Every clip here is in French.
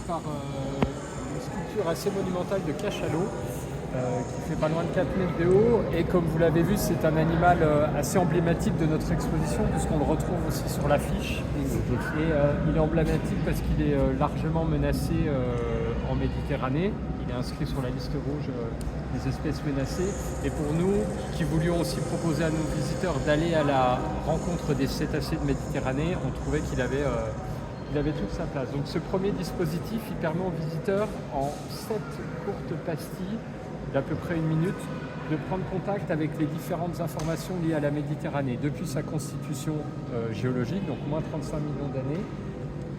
par une sculpture assez monumentale de cachalot qui fait pas loin de 4 mètres de haut. Et comme vous l'avez vu, c'est un animal assez emblématique de notre exposition puisqu'on le retrouve aussi sur l'affiche. Et il est emblématique parce qu'il est largement menacé en Méditerranée. Il est inscrit sur la liste rouge des espèces menacées. Et pour nous, qui voulions aussi proposer à nos visiteurs d'aller à la rencontre des cétacés de Méditerranée, on trouvait qu'il avait toute sa place. Donc ce premier dispositif, il permet aux visiteurs, en 7 courtes pastilles, d'à peu près 1 minute, de prendre contact avec les différentes informations liées à la Méditerranée, depuis sa constitution géologique, donc moins 35 millions d'années,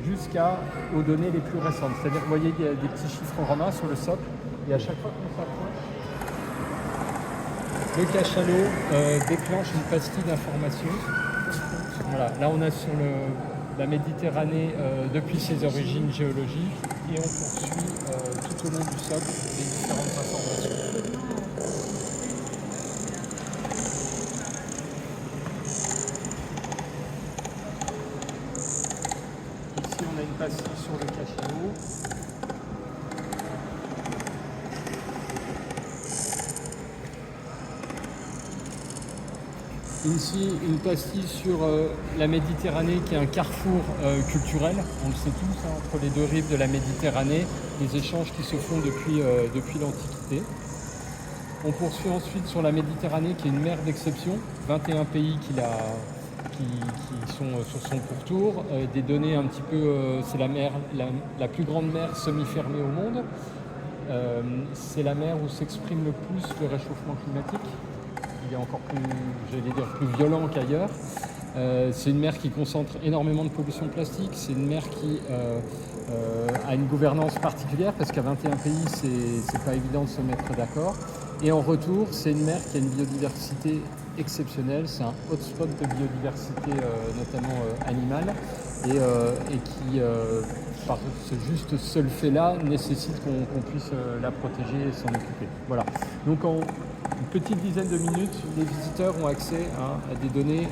jusqu'aux données les plus récentes. C'est-à-dire, vous voyez, il y a des petits chiffres romains sur le socle, et à chaque fois qu'on s'approche, le cachalot déclenche une pastille d'information. Voilà, là on a sur la Méditerranée depuis ses origines géologiques, et on poursuit tout au long du socle les différentes informations. Ici on a une pastille sur le cachalot. Ici, une pastille sur la Méditerranée qui est un carrefour culturel, on le sait tous, entre les deux rives de la Méditerranée, les échanges qui se font depuis l'Antiquité. On poursuit ensuite sur la Méditerranée qui est une mer d'exception, 21 pays qui sont sur son pourtour, des données un petit peu, c'est la plus grande mer semi-fermée au monde, c'est la mer où s'exprime le plus le réchauffement climatique. Il est encore plus violent qu'ailleurs. C'est une mer qui concentre énormément de pollution plastique. C'est une mer qui a une gouvernance particulière parce qu'à 21 pays, c'est pas évident de se mettre d'accord. Et en retour, c'est une mer qui a une biodiversité exceptionnelle. C'est un hotspot de biodiversité, notamment animale, et qui, par ce seul fait-là, nécessite qu'on puisse la protéger et s'en occuper. Voilà. Donc en une petite dizaine de minutes, les visiteurs ont accès à des données